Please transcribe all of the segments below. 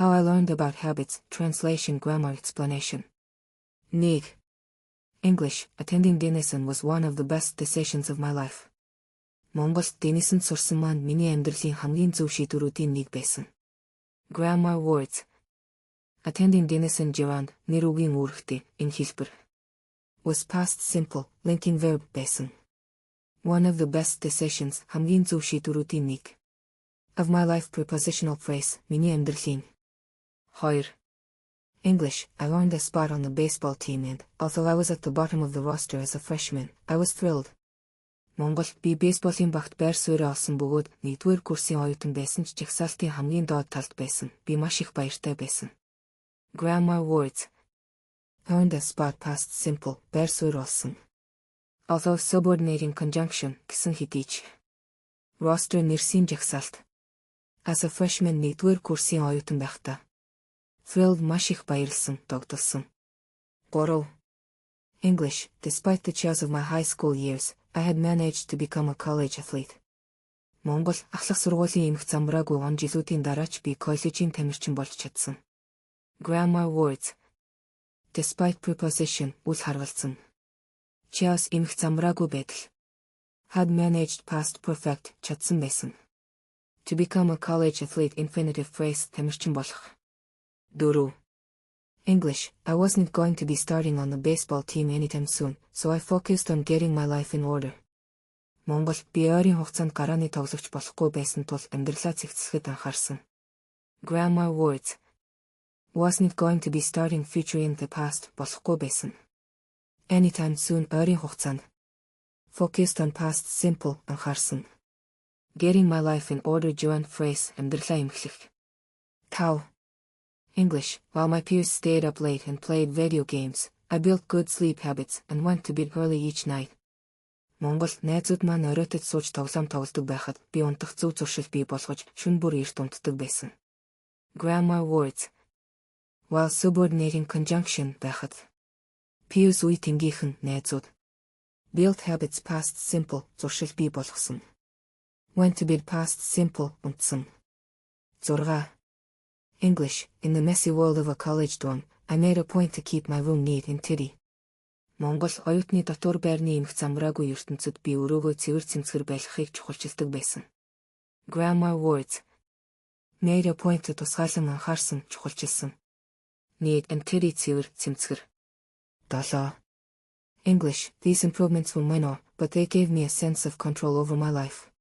How I learned about habits, translation, grammar, explanation. Nig. English, attending Denison was one of the best decisions of my life. Монголд Denison сурсан маань миний амьдралын хамгийн зөв шийдвэрүүдийн нэг байсан. Grammar words. Attending Denison Gerund, нэр үгийн үүрэгтэй, энэ хэлбэр. Was past simple, linking verb байсан. One of the best decisions, хамгийн зөв шийдвэрүүдийн нэг. Of my life prepositional phrase, миний амьдралын. 2. English, I earned a spot on the baseball team and, although I was at the bottom of the roster as a freshman, I was thrilled. Монгол би бейсболын багт байр суурь олсон бөгөөд 1-р курсын оюутан байсан ч жагсаалтын хамгийн доод талд байсан. Би маш их баяртай байсан. Grammar words. Earned a spot past simple, байр суурь олсон. Although subordinating conjunction гэсэн хэдий ч. Roster нэрсийн жагсаалт. As a freshman 1-р курсын оюутан байхдаа. Thrilled маш их баярлсан, догдолсон. 3. English, despite the chaos of my high school years, I had managed to become a college athlete. Монгол ахлах сургуулийн эмх замбраагүй он жилүүдийн дараач би коллежийн тамирчин болж чадсан. Grammar words. Despite preposition, үл харгалзсан. Chaos эмх замбраагүй байдал. Had managed past perfect, чадсан байсан. To become a college athlete infinitive phrase, тамирчин болох. 4. English, I wasn't going to be starting on the baseball team anytime soon, so I focused on getting my life in order. Монгол би ойрын хугацаанд гарааны тоглогч болохгүй байсан тул амьдралаа цэгцлэхэд анхаарсан. Grammar words. Wasn't going to be starting future in the past, болохгүй байсан. Anytime soon, ойрын хугацаанд. Focused on past simple, анхаарсан. Getting my life in order gerund phrase, амьдралаа эмхлэх. 5. English, while my peers stayed up late and played video games, I built good sleep habits and went to bed early each night. Монгол найзууд маань оройтод сууж тоглоом тоглодог байхад би унтах зөв зуршил бий болгож шөнө бүр эрт унтдаг байсан. Grammar words. While subordinating conjunction байхад. Peers үе тэнгийнхэн найзууд. Built habits past simple, зуршил бий болгосон. Went to bed past simple, унтсан. 6. English, in the messy world of a college dorm, I made a point to keep my room neat and tidy. Монгол оюутны дотор байрны эмх замбраагүй ертөнцид би өрөөгөө цэвэр цэмцгэр байлгахыг чухалчилдаг байсан. Grammar words. Made a point to тусгаалan анхаарсан, чухалчилсан. Neat and tidy цэвэр цэмцгэр. 7. English, these improvements were minor, but they gave me a sense of control over my life.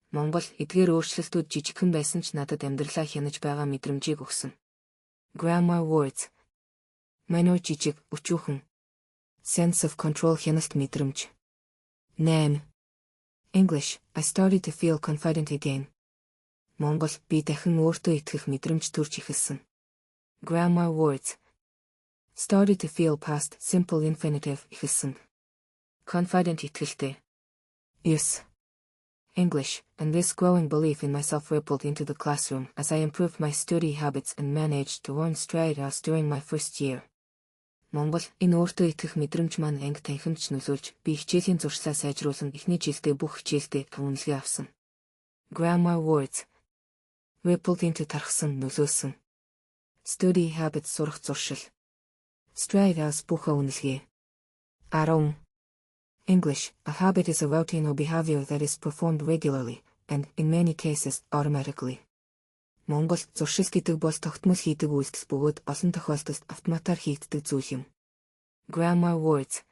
Монгол эдгээр өөрчлөлтүүд жижигхэн байсан ч надад амьдралаа хянаж байгаа мэдрэмжийг өгсөн. Grammar words. Minor жижиг, өчүүхэн. Sense of control хяналт мэдрэмж. 8. English, I started to feel confident again. Монгол би дахин өөртөө итгэх мэдрэмж төрж эхэлсэн. Grammar words. Started to feel past simple infinitive эхэлсэн. Confident итгэлтэй. 9. English, and this growing belief in myself rippled into the classroom as I improved my study habits and managed to earn straight A's during my first year. Монгол энэ өөртөө итгэх мэдрэмж маань анги танхимч нөлөөлж би хичээлийн зуршлаа сайжруулан эхний жилдээ бүх хичээлдээ үнэлгээ авсан. Grammar words. Rippled into тархсан, нөлөөлсөн. Study habits сурах зуршил. Straight A's бүхэ үнэлгээ. 10. English, a habit is a routine or behavior that is performed regularly, and, in many cases, automatically. Монгол зуршил гэдэг бол тогтмол хийдэг үйлдэл бөгөөд олон тохиолдолд автоматар хийгддэг зүйл юм. Grammar words.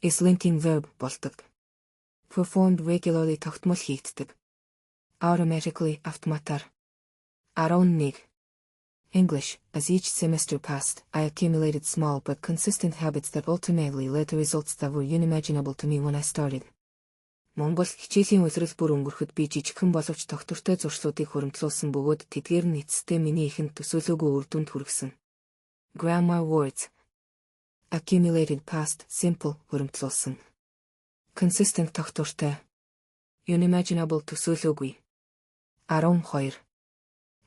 Is linking verb болдог. Performed regularly тогтмол хийгддэг. Automatically автоматар. 11. English, as each semester passed, I accumulated small but consistent habits that ultimately led to results that were unimaginable to me when I started. Монгол хичээлийн улирал бүр өнгөрөхөд би жижигхэн боловч тогтвортой зуршлуудыг хөрөмтлүүлсэн бөгөөд тэдгээр нь эцэстээ миний ихэнд төсөөлөөгүй үр дүнд хүргэсэн. Grammar words. Accumulated past simple хөрөмтлүүлсэн. Consistent тогтвортой. Unimaginable төсөөлөөгүй. 12.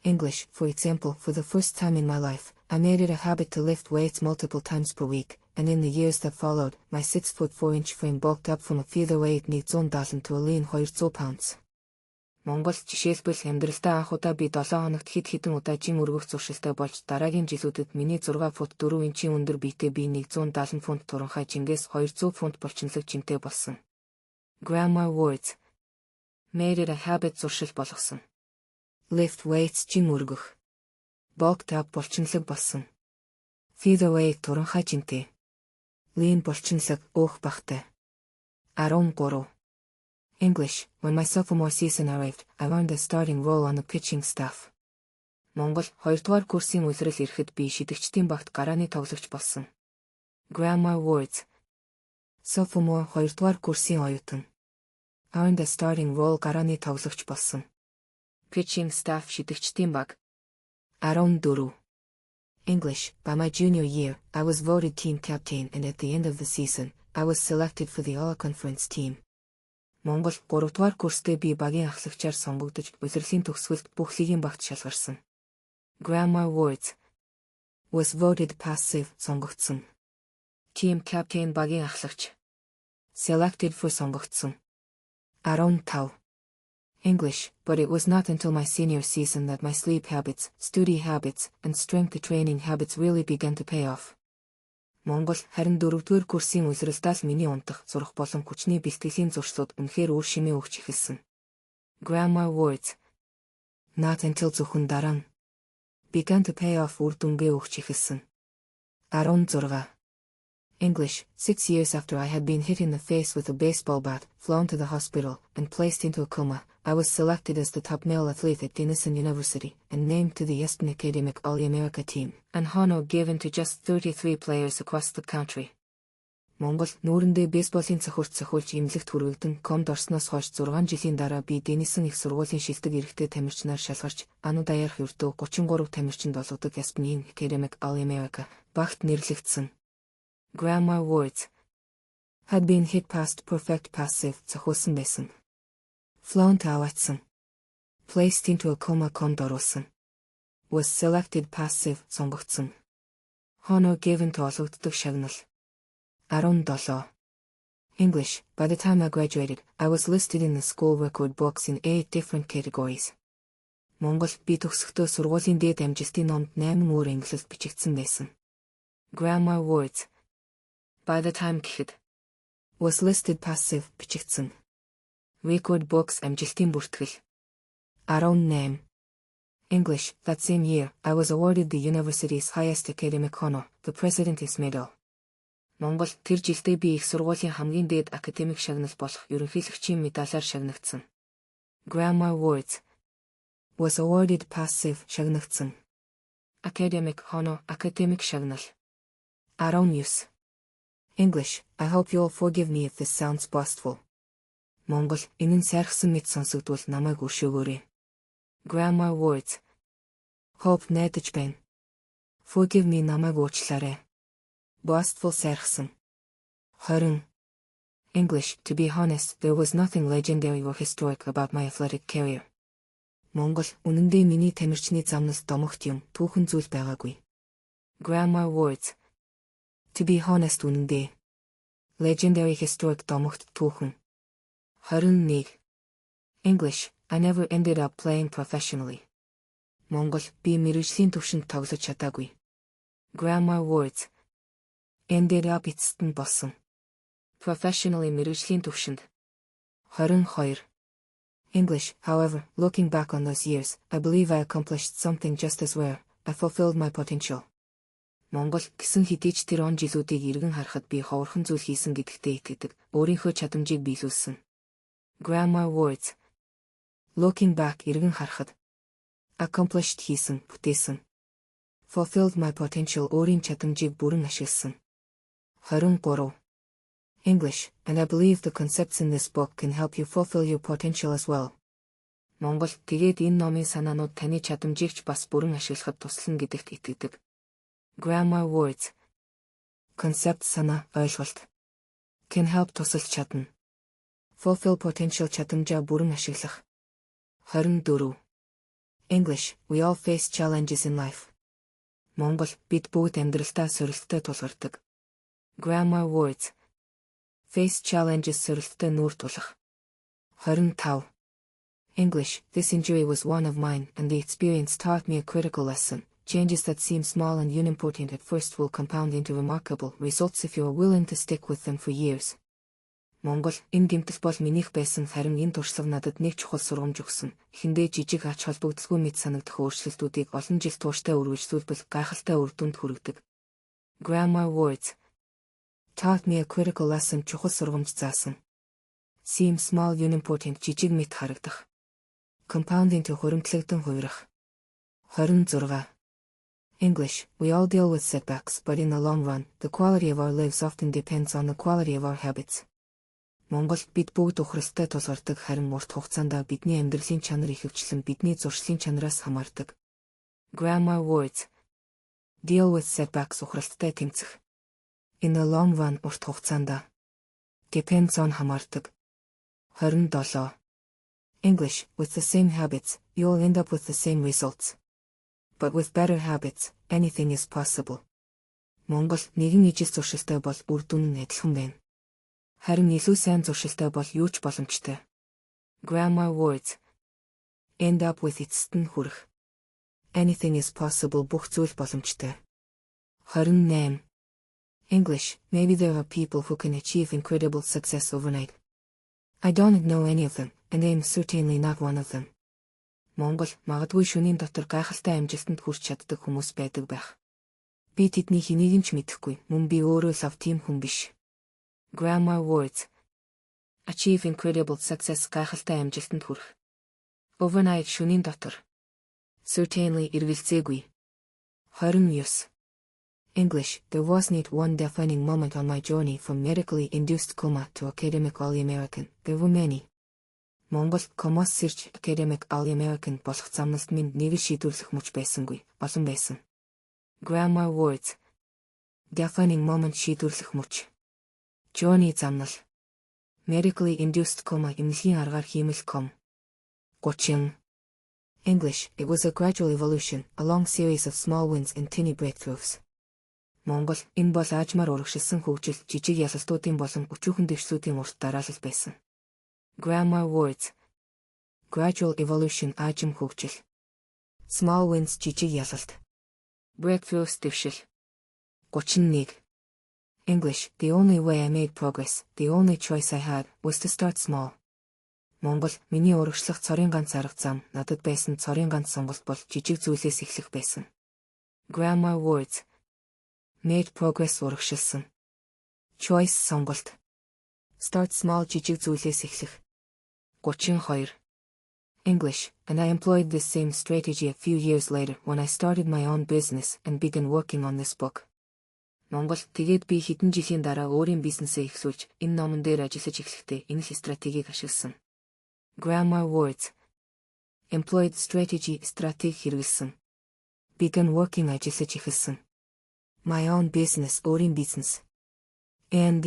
English, for example, for the first time in my life, I made it a habit to lift weights multiple times per week, and in the years that followed, my 6'4" frame bulked up from a featherweight 170 to a lean 200 pounds. Монгол жишээлбэл амьдралдаа анх удаа би 7 хоногт хэд хэдэн удаа жим өргөх зуршилтай болж дараагийн жилүүдэд миний 6 фут 4 инчийн өндөр биетэй би 170 фунт туранхай жимгээс 200 фунт булчинлаг жимтэй болсон. Grammar words. Made it a habit зуршил болгосон. Lift weights жим өргөх. Bulked up булчинлаг болсон. Feather weight туранхай жимтэй. Lean булчинлаг өөх багтай. 13. English. When my sophomore season arrived, I earned a starting role on the pitching staff. Монгол 2 дугаар курсын улирал ирэхэд би шидэгчдийн багт гарааны тоглогч болсон. Grammar words. Sophomore 2 дугаар курсын оюутан. Earned a starting role гарааны тоглогч болсон. Pitching staff шидэгчдийн баг. 14. English. By my junior year, I was voted team captain and at the end of the season, I was selected for the all-conference team. Монгол 3 дугаар курстэй би багийн ахлагчаар сонгогдож улирлын төгсгөлд бүх лигийн багт шалгарсан. Grammar words. Was voted passive сонгогдсон. Team captain багийн ахлагч. Selected for сонгогдсон. 15. English. But it was not until my senior season that my sleep habits, study habits, and strength training habits really began to pay off. Монгол харин 4-р курсын улиралдаа л миний унтах, сурах болон хүчний бэлтгэлийн зуршлууд үнэхээр үр шимээ өгч эхэлсэн. Grammar words. Not until зөвхөн дараа нь. Began to pay off үр дүнгээ өгч эхэлсэн. 16. English. 6 years after I had been hit in the face with a baseball bat, flown to the hospital, and placed into a coma, I was selected as the top male athlete at Denison University, and named to the Aspen Academic All-America team, an honor given to just 33 players across the country. Монгол нүүрэндээ бейсболын цохиурт цохиулж имлэгт хүргэгдэн комд орсноос хойш 6 жилийн дараа би Денison их сургуулийн шилдэг эрэгтэй тамирчнаар шалгарч, anu daярх ердөө 33 тамирчинд олгодог Aspen Academic All-America багт нэрлэгдсэн. Grammar words. Had been hit past perfect passive цохиулсан байсан. Flown to аваатсан. Placed into a coma комд оруулсан. Was selected passive сонгогдсон. Honor given to олгогддог шагнал. 17. English. By the time I graduated, I was listed in the school record books in 8 different categories. Монгол би төгсөхдөө сургуулийн дээд амжилтын номд 8 өөр ангилалд бичигдсэн байсан. Grammar words. By the time гэхэд. Was listed passive бичигдсэн. Record books амжилтын бүртгэл. 18. English. That same year, I was awarded the university's highest academic honor, the President's Medal. Монгол тэр жилдээ би их сургуулийн хамгийн дээд академик шагнал болох ерөнхийлөгчийн медалаар шагнагдсан. Grammar words. Was awarded passive шагнагдсан. Academic honor академик шагнал. 19. English. I hope you'll forgive me if this sounds boastful. Монгол энэ нь сайрхсан мэт сонсогдвол намайг өршөөгөөрэй. Grammar words. Hope найдаж байна. Forgive me намайг уучлаарай. Boastful сайрхсан. 20. English. To be honest, there was nothing legendary or historic about my athletic career. Монгол үнэндээ миний тамирчны замнаас домогт юм, түүхэн зүйл байгаагүй. Grammar words. To be honest үнэндээ. Legendary historic домогт түүхэн. 21. English. I never ended up playing professionally. Монгол би мэргэжлийн түвшинд тоглож чадаагүй. Grammar words. Ended up эцэст нь болсон. Professionally мэргэжлийн түвшинд. 22. English. However, looking back on those years, I believe I accomplished something just as well. I fulfilled my potential. Монгол гэсэн хэдий ч тэр он жилүүдийг эргэн харахад би ховорхон зүйл хийсэн гэдэгтээ итгэдэг, өөрийнхөө чадамжийг биелүүлсэн. Grammar words. Looking back эргэн харахад. Accomplished хийсэн, бүтээсэн. Fulfilled my potential өөрийн чадамжийг бүрэн ашигласан. 23. English. And I believe the concepts in this book can help you fulfill your potential as well. Монгол тэгээд энэ номын санаанууд таны чадамжийг ч бас бүрэн ашиглахад туслана гэдэгт итгэдэг. Grammar words. Concept санаа, ойлголт. Can help тусалж чадна. Fulfill potential чадамжаа бүрэн ашиглах. 24. English. We all face challenges in life. Монгол бид бүгд амьдралдаа сорилттой тулгардаг. Grammar words. Face challenges сорилттой нүүр тулах. 25. English, this injury was one of mine, and the experience taught me a critical lesson. Changes that seem small and unimportant at first will compound into remarkable results if you are willing to stick with them for years. Монгол, энэ гэмтэл бол минийх байсан, харин энэ туршлага надад нэг чухал сургамж өгсөн. Эхэндээ жижиг ач холбогдолгүй мэд санагдах өөрчлөлтүүдийг олон жил тууштай үргэлжлүүлбэл гайхалтай үр дүнд хүргэдэг. Grammar words. Taught me a critical lesson, чухал сургамж заасан. Seem small unimportant, жижиг мэд харагдах. Compound into хуримтлагдсан хувирах. 26. English, we all deal with setbacks, but in the long run, the quality of our lives often depends on the quality of our habits. Монгол, бид бүгд ухралтай тулгардаг, харин урт хугацаанд бидний амьдралын чанар ихэвчлэн бидний зуршлын чанараас хамаардаг. Grammar words. Deal with setbacks, ухралтай тэмцэх. In the long run, урт хугацаанд. Depends on, хамаардаг. 27. English, with the same habits, you'll end up with the same results. But with better habits, anything is possible. Монгол, нэгэн ижил зуршилтай бол үр дүн нь адилхан байна. Харин илүү сайн зуршилтай бол юу ч боломжтой. Grammar words. End up with, эцэст нь хүрэх. Anything is possible, бүх зүйл боломжтой. 28. English, maybe there are people who can achieve incredible success overnight. I don't know any of them, and I'm certainly not one of them. Монгол, магадгүй шөнийн дотор гайхалтай амжилтанд хүрч чаддаг хүмүүс байдаг байх. Би тэдний хэнийг ч мэдэхгүй, мөн би өөрөө лав тийм хүн биш. Grammar words. Achieve incredible success, гайхалтай амжилтанд хүрэх. Overnight, шөнийн дотор. Certainly, эргэлзээгүй. 29. English, there wasn't one defining moment on my journey from medically induced coma to academic All-American. There were many. Монгол, комоос сэрж academic All-American болох замналд минь нэг шийдвэрлэх мөч байсангүй, олон байсан. Grammar words. Defining moment, шийдвэрлэх мөч. Journey, замнал. Medically induced coma, эмнэлгийн аргаар хиймэл ком. 30. English, it was a gradual evolution, a long series of small wins and tiny breakthroughs. Монгол, энэ бол аажмаар урагшилсан хөгжил, жижиг ялалтуудын болон өчүүхэн дэвшлүүдийн урт дараалал байсан. Grammar words. Gradual evolution, аажим хөгжил. Small wins, жижиг ялалт. Breakthroughs, дэвшил. 31. English, the only way I made progress, the only choice I had, was to start small. Монгол, миний урагшлах цорын ганц арга зам, надад байсан цорын ганц сонголт бол жижиг зүйлээс эхлэх байсан. Grammar words. Made progress, урагшилсан. Choice, сонголт. Start small, жижиг зүйлээс эхлэх. 32. English, and I employed this same strategy a few years later when I started my own business and began working on this book. Монгол, тэгээд би хэдэн жилийн дараа өөрийн бизнесээ эхлүүлж, энэ номон дээр ажиллаж эхлэхдээ энэ стратегийг ашигласан. Grammar words. Employed strategy, стратеги хэрэглэсэн. Began working, ажиллаж эхэлсэн. My own business, өөрийн бизнес. And